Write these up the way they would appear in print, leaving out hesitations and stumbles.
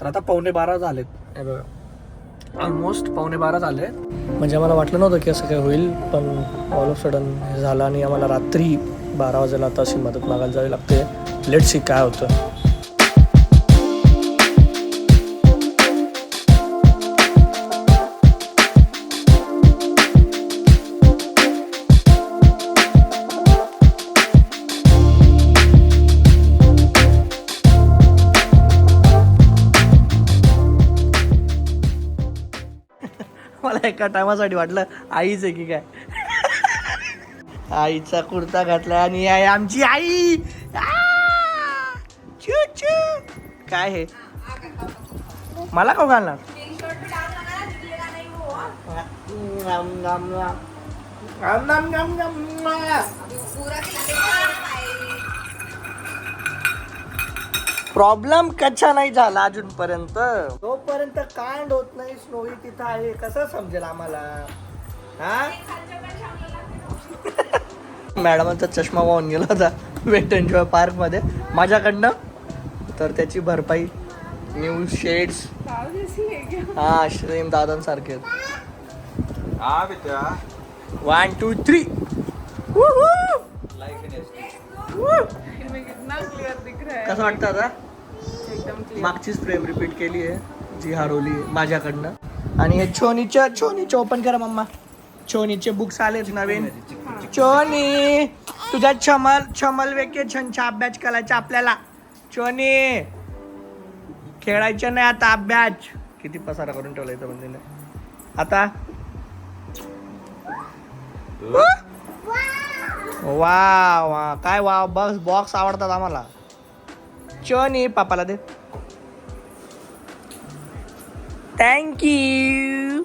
तर आता 11:15 झालेत. हे बघा ऑलमोस्ट 11:15 झाले. म्हणजे आम्हाला वाटलं नव्हतं की असं काय होईल, पण ऑल ऑफ सडन हे झालं आणि आम्हाला रात्री 12 वाजेला आता अशी मदत मागायला जावी लागते. लेट्स सी काय होतं. मला एका टायमासाठी वाटलं आईच आहे की काय. आईचा कुर्ता घातला आणि आहे आमची आई. चू चू. काय हे मला का घालणार. प्रॉब्लेम कच्चा नाही झाला अजूनपर्यंत. तोपर्यंत कांड होत नाही. स्नोई तिथं आहे, कसं समजेल आम्हाला. हा मॅडमांचा चष्मा वाहून गेला होता वेट एन्जॉय पार्क मध्ये माझ्याकडनं. तर त्याची भरपाई न्यू शेड्स. हा सेम दादांसारखे. 1 2 3. कसं वाटतं आता. मागचीच फ्रेम रिपीट केली आहे जी हरवली आहे माझ्याकडनं. आणि हे छोनीचे ओपन करा मम्मा. छोनीचे बुक्स आलेच नवीन. छोनी तुझ्या छमल वेकेशनचा अभ्यास करायचा आपल्याला. छोनी खेळायचं नाही आता, अभ्यास. किती पसारा करून ठेवला इथं म्हणजे आता. वा वा काय वा. बॉक्स आवडतात आम्हाला. छोनी पापाला दे. थँक्यू.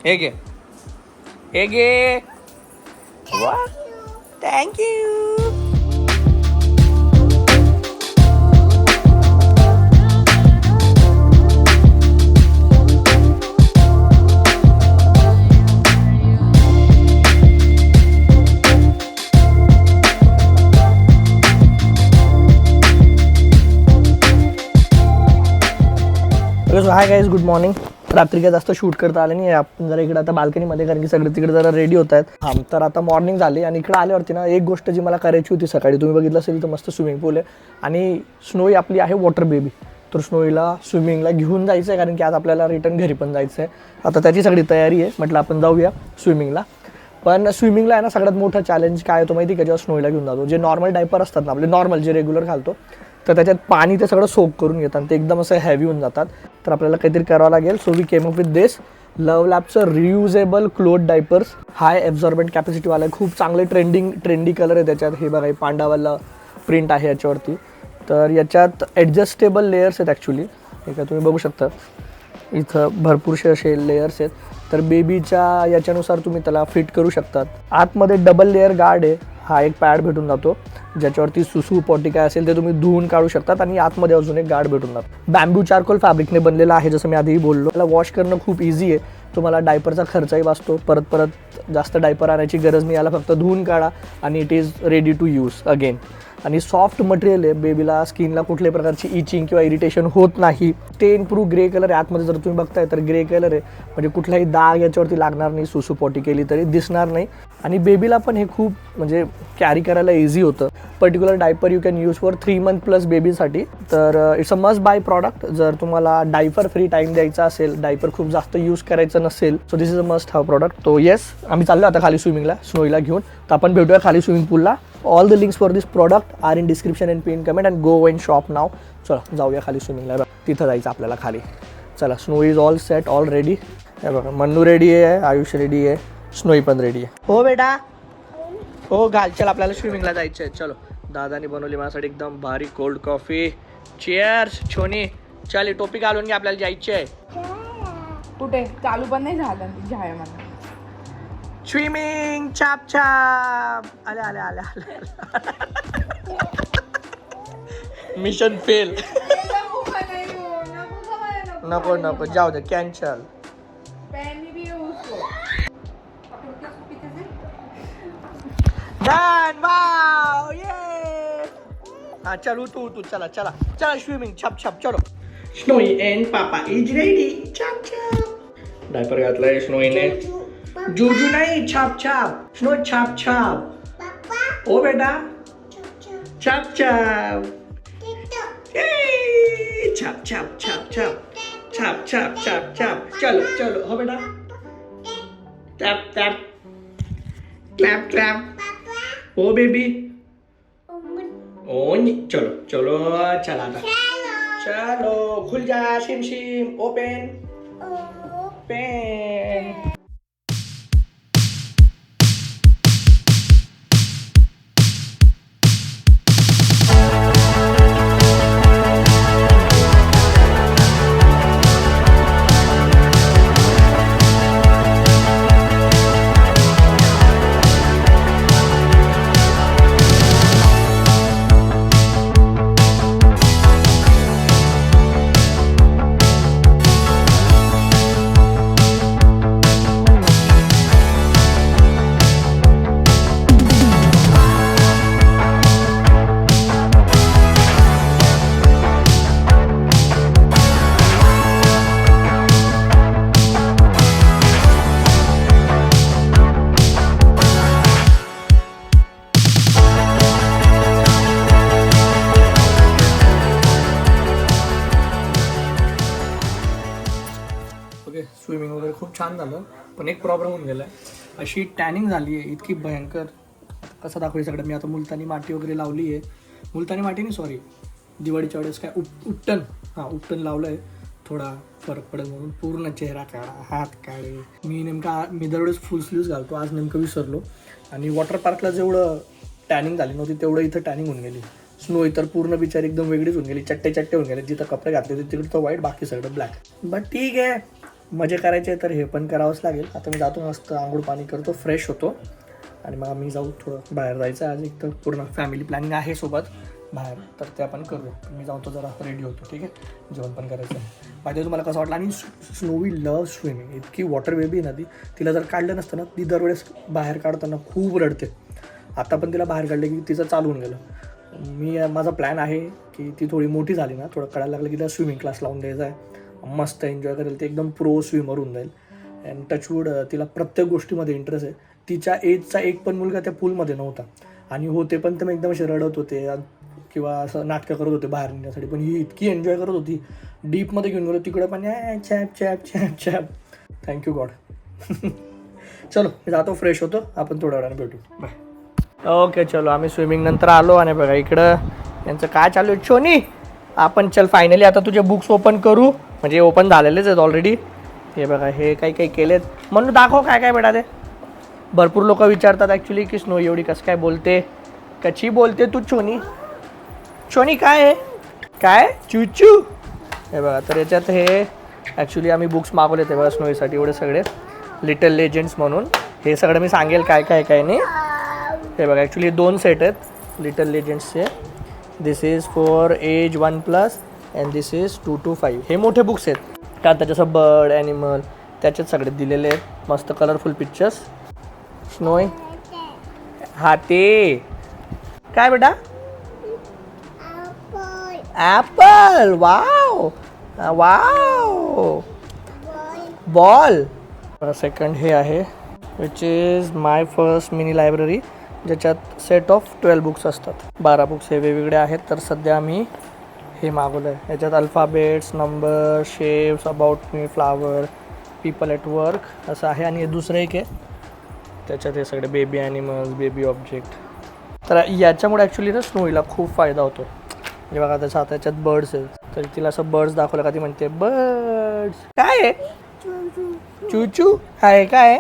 हे घे. वा thank you. Hi guys, good morning. रात्री काय जास्त शूट करता आले नाही. आपण जरा इकडे आता बाल्कनीमध्ये, कारण की सगळे तिकडे जरा रेडी होत आहेत. हा तर आता मॉर्निंग झाली आणि इकडे आल्यावरती ना एक गोष्ट जी मला करायची होती सकाळी, तुम्ही बघितलं असेल तर मस्त स्विमिंग पूल आहे आणि स्नोई आपली आहे वॉटर बेबी. तर स्नोईला स्विमिंगला घेऊन जायचं आहे, कारण की आज आपल्याला रिटर्न घरी पण जायचं आहे. आता त्याची सगळी तयारी आहे. म्हटलं आपण जाऊया स्विमिंगला. पण स्विमिंगला आहे ना सगळ्यात मोठा चॅलेंज काय होतो माहिती का, जेव्हा स्नोईला घेऊन जातो. जे नॉर्मल डायपर असतात ना आपले, नॉर्मल जे रेग्युलर घालतो, तर त्याच्यात पाणी ते सगळं सोक करून घेतात. ते एकदम असं हेवी होऊन जातात. तर आपल्याला काहीतरी करावं लागेल. So we came up with this love लॅबचं reusable cloth diapers. High absorbent कॅपॅसिटीवाला आहे. खूप चांगले ट्रेंडी कलर आहे त्याच्यात. हे बघा, पांडावाला प्रिंट आहे याच्यावरती. तर याच्यात ॲडजस्टेबल लेयर्स आहेत ॲक्च्युली. हे काय तुम्ही बघू शकता इथं भरपूरसे असे लेयर्स आहेत. तर बेबीच्या याच्यानुसार तुम्ही त्याला फिट करू शकतात. आतमध्ये डबल लेअर गार्ड आहे. हा एक पॅड भेटून जातो ज्याच्यावरती सुसू पॉटी काय असेल ते तुम्ही धुवून काढू शकतात. आणि आतमध्ये अजून एक गार्ड भेटून जातो. बॅम्बू चारकोल फॅब्रिकने बनलेला आहे, जसं मी आधीही बोललो. त्याला वॉश करणं खूप इझी आहे. तुम्हाला डायपरचा खर्चही वाचतो. परत जास्त डायपर आणायची गरज नाही. याला फक्त धुवून काढा आणि it is ready to use again. आणि सॉफ्ट मटेरियल आहे. बेबीला स्किनला कुठल्याही प्रकारची इचिंग किंवा इरिटेशन होत नाही. स्टेन प्रूफ ग्रे कलर आहे. आतमध्ये जर तुम्ही बघताय तर ग्रे कलर आहे, म्हणजे कुठलाही डाग याच्यावरती लागणार नाही. सुसू पॉटी केली तरी दिसणार नाही. आणि बेबीला पण हे खूप म्हणजे कॅरी करायला इझी होतं. Particular diaper you can use for 3 month plus बेबीसाठी. तर it's a must buy product. जर तुम्हाला डायपर फ्री टाईम द्यायचा असेल, डायपर खूप जास्त यूज करायचं नसेल, so this is a must have product. तो येस, आम्ही चाललो आता खाली स्विमिंगला स्नोईला घेऊन. तर आपण भेटूया खाली स्विमिंग पूलला. All the links for this product are in description and pin comment and go and shop now. चला जाऊया खाली स्विमिंगला. तिथं जायचं आपल्याला खाली. चला, Snow is all set, all ready. हे बघा, मन्नू रेडी आहे, आयुष रेडी आहे, स्नोई पण रेडी आहे. हो बेटा, हो घाल. चल आपल्याला स्विमिंगला जायचं आहे. चलो, दादानी बनवली माझ्यासाठी एकदम भारी कोल्ड कॉफी. चीयर्स. छोनी चल, टोपी घालून घे, आपल्याला जायचे आहे. कुठे चालू पण नाही झालं झाय मला. स्विमिंग चाप चाप. आले. Mission fail. नको जाऊ दे, कॅन्सल. Done! Wow! Yay! हाँ चलो तू चला चला चला स्विमिंग छाप छाप चलो. Snowy end papa is ready. छाप छाप. डायपर घातलाय स्नोईने. जुजू नाही छाप छाप. स्नो छाप छाप. ओ बेटा छाप छाप. छाप छाप छाप छाप छाप छाप छाप छाप. चलो चलो हो बेटा. Tap tap clap clap. Oh baby. ओ चलो चलो चला आता. चलो खुल जा. शिम शिम. Open pen. ओके स्विमिंग वगैरे खूप छान झालं पण एक प्रॉब्लेम होऊन गेला आहे. अशी टॅनिंग झाली आहे इतकी भयंकर. कसं दाखवू सगळं. मी आता मुलतानी माती वगैरे लावली आहे. मुलतानी माती नाही सॉरी दिवाळीच्या वेळेस काय उपटन उपटन लावलं आहे. थोडा फरक पडेल म्हणून. पूर्ण चेहरा काढा हात काढे. मी दरवेळेस फुल स्लीव्स घालतो. आज नेमकं विसरलो. आणि वॉटर पार्कला जेवढं टॅनिंग झाली नव्हती तेवढं इथं टॅनिंग होऊन गेली. स्नो इतर पूर्ण बिचारी एकदम वेगळीच होऊन गेली. चट्टे चट्टे होऊन गेले. जिथं कपडे घातले होते तिकडे तो व्हाईट बाकी सगळं ब्लॅक. बट ठीक आहे मजे करायचे तर हे पण करावंच लागेल. आता मी जातो मस्त आंघोळ पाणी करतो फ्रेश होतो आणि मग आम्ही जाऊ थोडं बाहेर जायचं. आज एक तर पूर्ण फॅमिली प्लॅनिंग आहे सोबत बाहेर तर ते आपण करूया. मी जाऊन तो जरा रेडी होतो. ठीक आहे जेवण पण करायचं आहे. माहिती तुम्हाला कसं वाटलं. आणि स्नोवी लव स्विमिंग. इतकी वॉटर बेबी ना ती. तिला जर काढलं नसतं ना ती दरवेळेस बाहेर काढताना खूप रडते. आता पण तिला बाहेर काढलं की तिचं चालू होऊन गेलं. माझा प्लॅन आहे की ती थोडी मोठी झाली ना थोडं कळायला लागलं की तिला स्विमिंग क्लास लावून द्यायचा आहे. मस्त एन्जॉय करेल. ते एकदम प्रो स्विमर होऊन जाईल. अँड टचवूड तिला प्रत्येक गोष्टीमध्ये इंटरेस्ट आहे. तिच्या एजचा एक पण मुलगा त्या पूलमध्ये नव्हता. आणि होते पण ते एकदम असे रडत होते किंवा असं नाटकं करत होते बाहेर निघण्यासाठी. पण ही इतकी एन्जॉय करत होती. डीपमध्ये घेऊन गेलो तिकडं पण chap chap chap chap. Thank you God. चलो मी जातो फ्रेश होतो. आपण थोड्या वेळाने भेटू. बाय. ओके चलो आम्ही स्विमिंग नंतर आलो. आणि बघा इकडं यांचं काय चालू आहे. शोनी आपण चल फायनली आता तुझे बुक्स ओपन करू. म्हणजे ओपन झालेलेच आहेत ऑलरेडी. हे बघा हे काही काही केलेत. म्हणून दाखव काय काय बेटा ते. भरपूर लोक विचारतात ॲक्च्युली की स्नो एवढी कसं काय बोलते. कशी बोलते तू शोनी. शोनी काय आहे काय चूचू. हे बघा तर याच्यात हे ॲक्च्युली आम्ही बुक्स मागवले ते बघा स्नोईसाठी एवढे सगळे लिटल लेजंड्स म्हणून. हे सगळं मी सांगेल काय काय काय नाही. हे बघा ॲक्च्युली 2 सेट आहेत लिटल लेजंड्सचे. This is for age 1+ and this is 2 to 5. हे मोठे बुक्स आहेत का त्याच्यासं बर्ड ॲनिमल त्याच्यात सगळे दिलेले आहेत. मस्त कलरफुल पिक्चर्स. स्नोई हा ते काय बेटा Apple. Wow wow. Ball. Second हे आहे which is my first mini library ज्याच्यात सेट ऑफ 12 बुक्स असतात. 12 बुक्स हे वेगवेगळे आहेत. तर सध्या आम्ही हे मागवलं आहे. याच्यात alphabets number shapes about me flower people at work असं आहे. आणि हे दुसरं एक आहे त्याच्यात हे सगळे बेबी ॲनिमल्स बेबी ऑब्जेक्ट. तर याच्यामुळे ॲक्च्युली ना स्नोईला खूप फायदा होतो. म्हणजे बघा त्याच्या त्याच्यात बर्ड्स आहेत तर तिला असं बर्ड्स दाखवलं का ती म्हणते बर्ड्स. काय आहे चूचू. आहे काय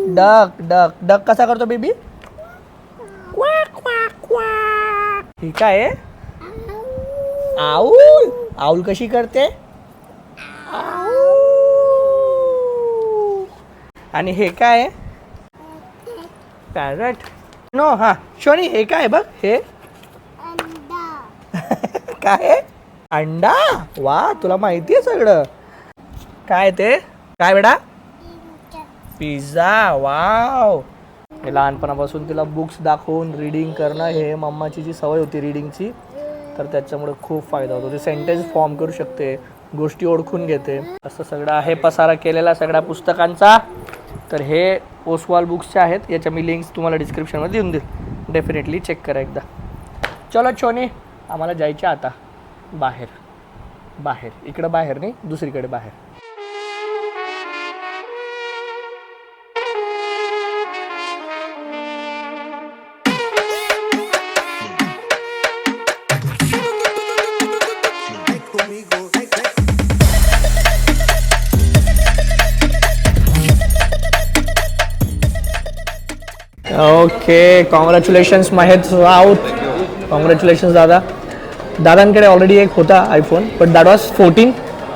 डक डक डक कसा करतो बेबी. ही काय आहे आऊल. आऊल कशी करते. आणि हे काय आहे पॅरट. नो हा शोनी हे काय बघ हे काय आहे अंडा. वा तुला माहिती आहे सगळं. काय ते काय बेटा पिझ्झा. वाव. हे लहानपणापासून तिला बुक्स दाखवून रीडिंग करणं हे मम्माची जी सवय होती रीडिंगची, तर त्याच्यामुळे खूप फायदा होतो. ती सेंटेन्स फॉर्म करू शकते, गोष्टी ओळखून घेते. असं सगळं आहे पसारा केलेला सगळ्या पुस्तकांचा. तर हे ओसवाल बुक्सचे आहेत. याच्या मी लिंक्स तुम्हाला डिस्क्रिप्शनमध्ये देऊन देईल, डेफिनेटली चेक करा एकदा. चलो छोनी, आम्हाला जायचे आता बाहेर. इकडं बाहेर नाही, दुसरीकडे बाहेर. Okay, congratulations Mahesh Raut. Congratulations दादांकडे ऑलरेडी एक होता आयफोन, बट दॅट वॉज 14.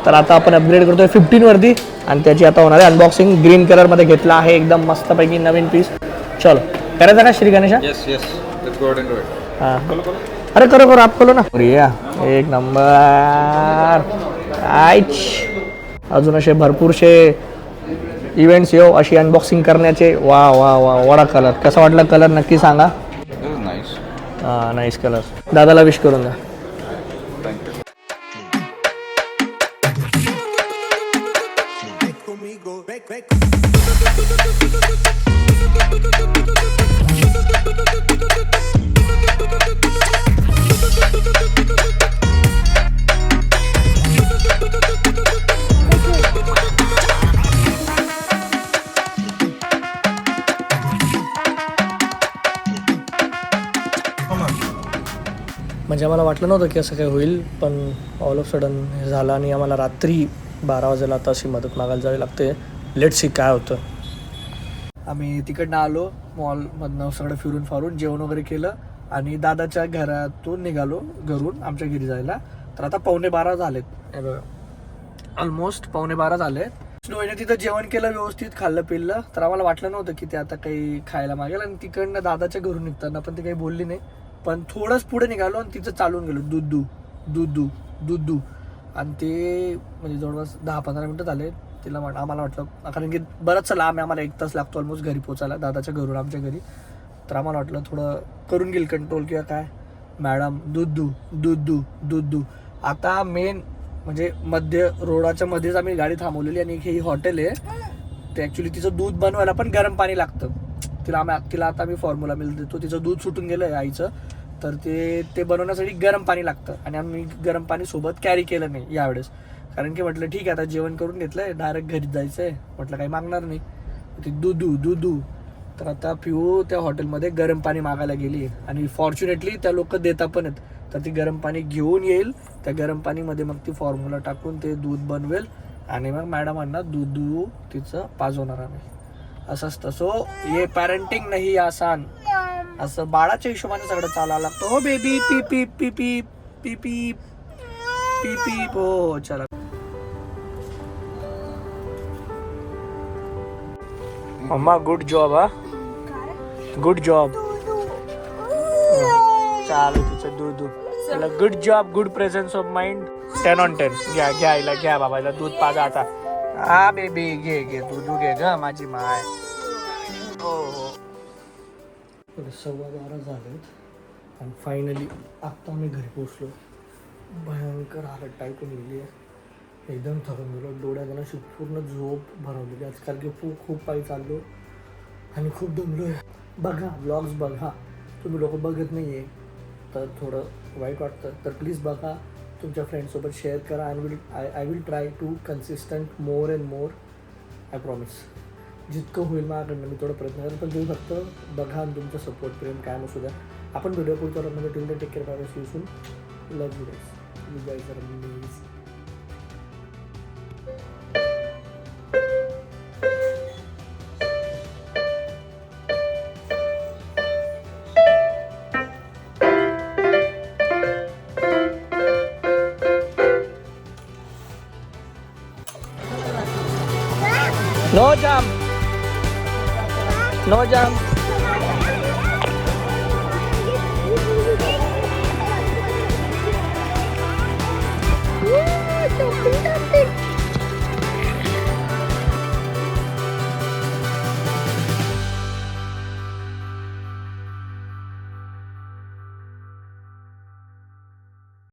तर आता आपण अपग्रेड करतोय 15वरती आणि त्याची आता होणार आहे अनबॉक्सिंग. ग्रीन कलरमध्ये घेतला आहे, एकदम मस्तपैकी नवीन पीस. चलो करायचं का श्री गणेशा? हां, अरे करो आप खोलो ना. एक नंबर. अजून असे भरपूरसे इव्हेंट्स येऊ अशी अनबॉक्सिंग करण्याचे. वा वडा कलर. कसा वाटला कलर नक्की सांगा. हां, नाईस कलर. दादाला विश करून द्या. म्हणजे आम्हाला वाटलं नव्हतं की असं काही होईल, पण ऑल ऑफ सडन हे झालं आणि आम्हाला रात्री 12 वाजेला आता अशी मदत मागायला जावी लागते. लेट्स सी काय होतं. आम्ही तिकडनं आलो मॉलमधनं, सगळं फिरून फारून जेवण वगैरे केलं आणि दादाच्या घरातून निघालो घरून आमच्या घरी जायला. तर आता 11:45 झालेत. हे बघा, ऑलमोस्ट 11:45 झाले. स्नोईने तिथं जेवण केलं, व्यवस्थित खाल्लं पिल्लं. तर आम्हाला वाटलं नव्हतं की ते आता काही खायला मागेल. आणि तिकडनं दादाच्या घरून निघताना पण ते काही बोलली नाही. पण थोडंच पुढे निघालो आणि तिचं चालून गेलो दूध. आणि ते म्हणजे जवळपास 10-15 मिनटं झाले. तिला आम्हाला वाटलं, कारण की बरंचसं लांब आहे, आम्हाला 1 तास लागतो ऑलमोस्ट घरी पोचायला दादाच्या घरून आमच्या घरी. तर आम्हाला वाटलं थोडं करून घेईल कंट्रोल किंवा काय. मॅडम दूध. आता मेन म्हणजे रोडाच्या मध्येच आम्ही गाडी थांबवलेली आणि हे हॉटेल आहे. ते ॲक्च्युली तिचं दूध बनवायला पण गरम पाणी लागतं. तिला आता मी फॉर्म्युला मिल्क देतो. तिचं दूध सुटून गेलं आहे आईचं, तर ते बनवण्यासाठी गरम पाणी लागतं. आणि आम्ही गरम पाणी सोबत कॅरी केलं नाही यावेळेस, कारण की म्हटलं ठीक आहे आता जेवण करून घेतलंय, डायरेक्ट घरी जायचं आहे, म्हटलं काही मागणार नाही. ती दूध. तर आता पिऊ त्या हॉटेलमध्ये गरम पाणी मागायला गेली आणि फॉर्च्युनेटली त्या लोक देता पण आहेत. तर ती गरम पाणी घेऊन येईल, त्या गरम पाणीमध्ये मग ती फॉर्म्युला टाकून ते दूध बनवेल आणि मग मॅडमांना दूध तिचं पाजवणार आम्ही. असं असतं. सो ये पॅरेंटिंग नाही आसान. असं बाळाच्या हिशोबाने सगळं चालावं लागतं. हो बेबी पी हो चला. Mamma good job. Good job. चालू तिचं दूध. Good job, good presence of mind. 10 on 10. घ्या बाबाला दूध पाजा आता. हा बेबी घे दूध घे ग माझी माय. हो 12:15 झालेत आणि फायनली आत्ता मी घरी पोचलो. भयंकर हालत टाईपून गेली आहे. एकदम थकून गेलो. डोळ्यात अशी पूर्ण झोप भरवलेली आजकाल की खूप पायी चाललो आणि खूप दमलो आहे. बघा व्लॉग्स बघा, तुम्ही लोक बघत नाही आहे तर थोडं वाईट वाटतं. तर प्लीज बघा, तुमच्या फ्रेंड्ससोबत शेअर करा. I will try to consistent more and more. I promise. जितकं होईल माझ्याकडनं मी थोडं प्रयत्न करेन. पण तुम्ही फक्त बघा आणि तुमचं सपोर्ट प्रेम कायम असू द्या. आपण व्हिडिओ पुढच्या मध्ये till take care. Bye. See you soon. Love you guys. You guys are amazing. No jump.